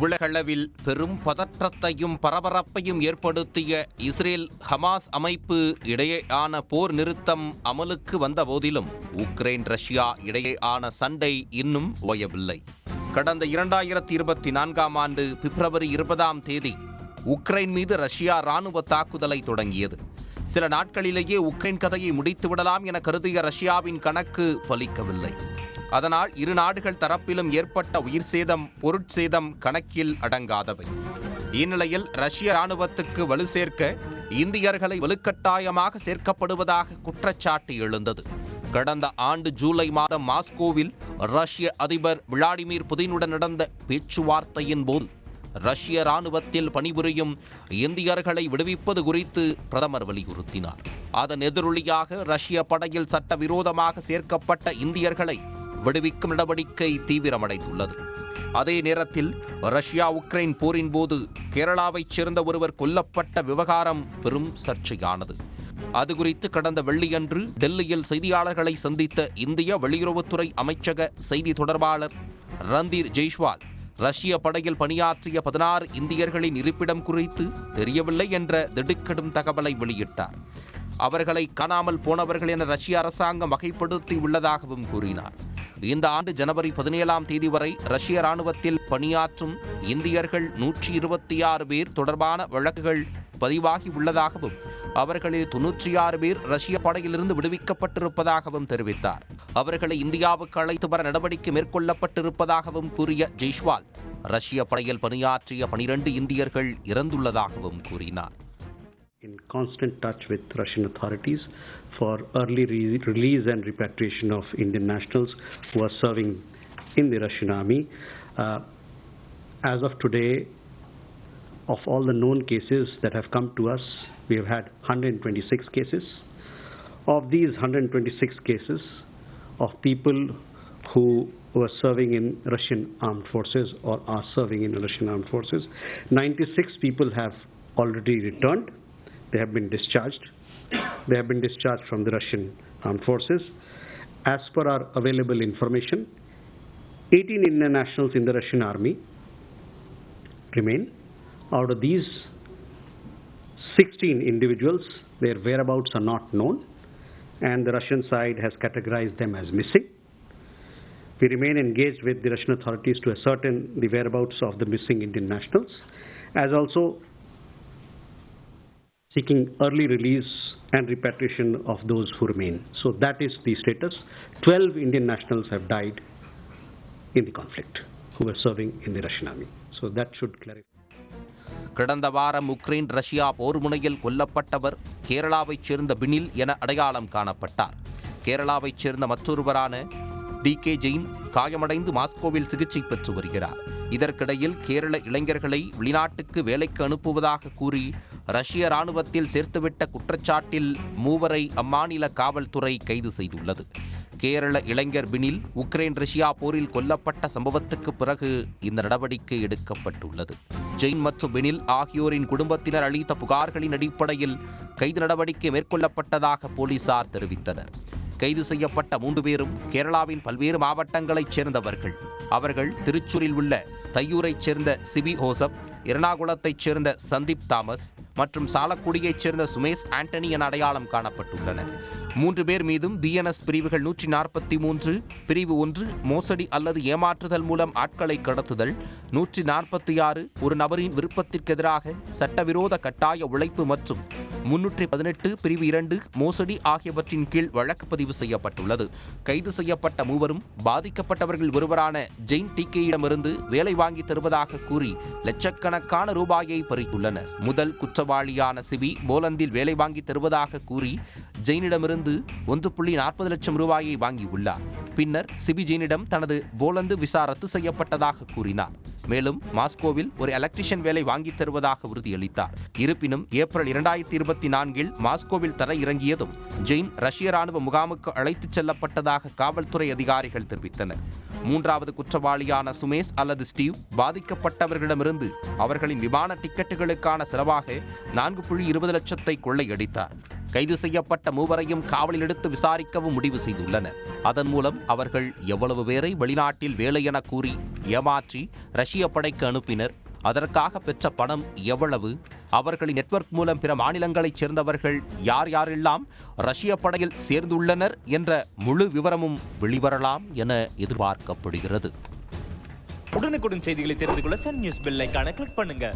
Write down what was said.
உலகளவில் பெரும் பதற்றத்தையும் பரபரப்பையும் ஏற்படுத்திய இஸ்ரேல் ஹமாஸ் அமைப்பு இடையேயான போர் நிறுத்தம் அமலுக்கு வந்த போதிலும் உக்ரைன் ரஷ்யா இடையேயான சண்டை இன்னும் ஓயவில்லை. கடந்த 2024 ஆண்டு பிப்ரவரி 20 உக்ரைன் மீது ரஷ்யா ராணுவ தாக்குதலை தொடங்கியது. சில நாட்களிலேயே உக்ரைன் கதையை முடித்துவிடலாம் என கருதிய ரஷ்யாவின் கணக்கு பலிக்கவில்லை. அதனால் இரு நாடுகள் தரப்பிலும் ஏற்பட்ட உயிர் சேதம், பொருட்சேதம் கணக்கில் அடங்காதவை. இந்நிலையில் ரஷ்ய ராணுவத்துக்கு வலு சேர்க்க இந்தியர்களை வலுக்கட்டாயமாக சேர்க்கப்படுவதாக குற்றச்சாட்டு எழுந்தது. கடந்த ஆண்டு ஜூலை மாதம் மாஸ்கோவில் ரஷ்ய அதிபர் விளாடிமிர் புதினுடன் நடந்த பேச்சுவார்த்தையின் போது ரஷ்ய ராணுவத்தில் பணிபுரியும் இந்தியர்களை விடுவிப்பது குறித்து பிரதமர் வலியுறுத்தினார். அதன் எதிரொலியாக ரஷ்ய படையில் சட்டவிரோதமாக சேர்க்கப்பட்ட இந்தியர்களை விடுவிக்கும் நடவடிக்கை தீவிரமடைந்துள்ளது. அதே நேரத்தில் ரஷ்யா உக்ரைன் போரின் போது கேரளாவைச் சேர்ந்த ஒருவர் கொல்லப்பட்ட விவகாரம் பெரும் சர்ச்சையானது. அது குறித்து கடந்த வெள்ளியன்று டெல்லியில் செய்தியாளர்களை சந்தித்த இந்திய வெளியுறவுத்துறை அமைச்சக செய்தி தொடர்பாளர் ரந்தீர் ஜெய்ஷ்வால் ரஷ்ய படையில் பணியாற்றிய 16 இந்தியர்களின் இருப்பிடம் குறித்து தெரியவில்லை என்ற திடுக்கிடும் தகவலை வெளியிட்டார். அவர்களை காணாமல் போனவர்கள் என ரஷ்ய அரசாங்கம் வகைப்படுத்தி உள்ளதாகவும் கூறினார். இந்த ஆண்டு ஜனவரி 17 வரை ரஷ்ய ராணுவத்தில் பணியாற்றும் இந்தியர்கள் 126 பேர் தொடர்பான வழக்குகள் பதிவாகி உள்ளதாகவும் அவர்களில் 96 பேர் ரஷ்ய படையிலிருந்து விடுவிக்கப்பட்டிருப்பதாகவும் தெரிவித்தார். அவர்களை இந்தியாவுக்கு அழைத்து வர நடவடிக்கை மேற்கொள்ளப்பட்டிருப்பதாகவும் கூறிய ஜெய்ஷ்வால் ரஷ்ய படையில் பணியாற்றிய 12 இந்தியர்கள் இறந்துள்ளதாகவும் கூறினார். In constant touch with Russian authorities for early release and repatriation of Indian nationals who are serving in the Russian army. As of today, of all the known cases that have come to us, we have had 126 cases. Of these 126 cases of people who were serving in Russian armed forces or are serving in Russian armed forces, 96 people have already returned. They have been discharged. They have been discharged from the Russian armed forces. As per our available information, 18 Indian nationals in the Russian army remain. Out of these, 16 individuals, their whereabouts are not known, and the Russian side has categorized them as missing. We remain engaged with the Russian authorities to ascertain the whereabouts of the missing Indian nationals, as also seeking early release and repatriation of those who remain. So that is the status. 12 Indian nationals have died in the conflict who were serving in the Russian army. So that should clarify. கடந்த வாரம் Ukraine Russia போர் முனையில் கொல்லப்பட்டவர் கேரளாவைச் சேர்ந்த பினில் என அடையாளம் காணப்பட்டார். கேரளாவைச் சேர்ந்த மற்றொருவரான DK Jain காயமடைந்து மாஸ்கோவில் சிகிச்சை பெற்று வருகிறார். இதற்கிடையில் கேரள இளைஞர்களை வெளிநாட்டுக்கு வேலைக்கு அனுப்புவதாக கூறி ரஷ்ய ராணுவத்தில் சேர்த்துவிட்ட குற்றச்சாட்டில் 3 அம்மாநில காவல்துறை கைது செய்துள்ளது. கேரள இளைஞர் பினில் உக்ரைன் ரஷ்யா போரில் கொல்லப்பட்ட சம்பவத்துக்கு பிறகு இந்த நடவடிக்கை எடுக்கப்பட்டுள்ளது. ஜெயின் மற்றும் பினில் ஆகியோரின் குடும்பத்தினர் அளித்த புகார்களின் அடிப்படையில் கைது நடவடிக்கை மேற்கொள்ளப்பட்டதாக போலீசார் தெரிவித்தனர். கைது செய்யப்பட்ட 3 பேரும் கேரளாவின் பல்வேறு மாவட்டங்களைச் சேர்ந்தவர்கள். அவர்கள் திருச்சூரில் உள்ள தையூரைச் சேர்ந்த சிபி ஹோசப், எர்ணாகுளத்தைச் சேர்ந்த சந்தீப் தாமஸ் மற்றும் சாலக்குடியைச் சேர்ந்த சுமேஷ் ஆண்டனி என அடையாளம் காணப்பட்டுள்ளனர். 3 பேர் மீதும் BNS பிரிவுகள் 143, பிரிவு 1 மோசடி அல்லது ஏமாற்றுதல் மூலம் ஆட்களை கடத்துதல், 146 ஒரு நபரின் விருப்பத்திற்கு எதிராக சட்டவிரோத கட்டாய உழைப்பு மற்றும் 318 பிரிவு 2 மோசடி ஆகியவற்றின் கீழ் வழக்கு பதிவு செய்யப்பட்டுள்ளது. கைது செய்யப்பட்ட 3வரும் பாதிக்கப்பட்டவர்கள் ஒருவரான ஜெயின் TKயிடமிருந்து வேலை வாங்கி தருவதாக கூறி லட்சக்கணக்கான ரூபாயை பறித்துள்ளனர். முதல் குற்றவாளியான சிபி போலந்தில் வேலை வாங்கி தருவதாக கூறி ஜெயினிடமிருந்து 1.40 லட்சம் ரூபாயை வாங்கியுள்ளார். பின்னர் சிபி ஜெயினிடம் தனது போலந்து விசா ரத்து செய்யப்பட்டதாக கூறினார். மேலும் மாஸ்கோவில் ஒரு எலக்ட்ரிஷியன் வேலை வாங்கி தருவதாக உறுதியளித்தார். இருப்பினும் ஏப்ரல் 2024 மாஸ்கோவில் தர இறங்கியதும் ஜெயின் ரஷ்ய ராணுவ முகாமுக்கு அழைத்துச் செல்லப்பட்டதாக காவல்துறை அதிகாரிகள் தெரிவித்தனர். 3வது குற்றவாளியான சுமேஷ் அல்லது ஸ்டீவ் பாதிக்கப்பட்டவர்களிடமிருந்து அவர்களின் விமான டிக்கெட்டுகளுக்கான செலவாக 4.20 லட்சத்தை கொள்ளையடித்தார். கைது செய்யப்பட்ட மூவரையும் காவலில் எடுத்து விசாரிக்கவும் முடிவு செய்துள்ளனர். அதன் மூலம் அவர்கள் எவ்வளவு பேரை வெளிநாட்டில் வேலை என கூறி ஏமாற்றி ரஷ்ய படைக்கு அனுப்பினர், அதற்காக பெற்ற பணம் எவ்வளவு, அவர்களின் நெட்வொர்க் மூலம் பிற மாநிலங்களைச் சேர்ந்தவர்கள் யார் யாரெல்லாம் ரஷ்ய படையில் சேர்ந்துள்ளனர் என்ற முழு விவரமும் வெளிவரலாம் என எதிர்பார்க்கப்படுகிறது. உடனுக்குடன் செய்திகளை தெரிந்து கொள்ள சன் நியூஸ் பெல் ஐகானை கிளிக் பண்ணுங்க.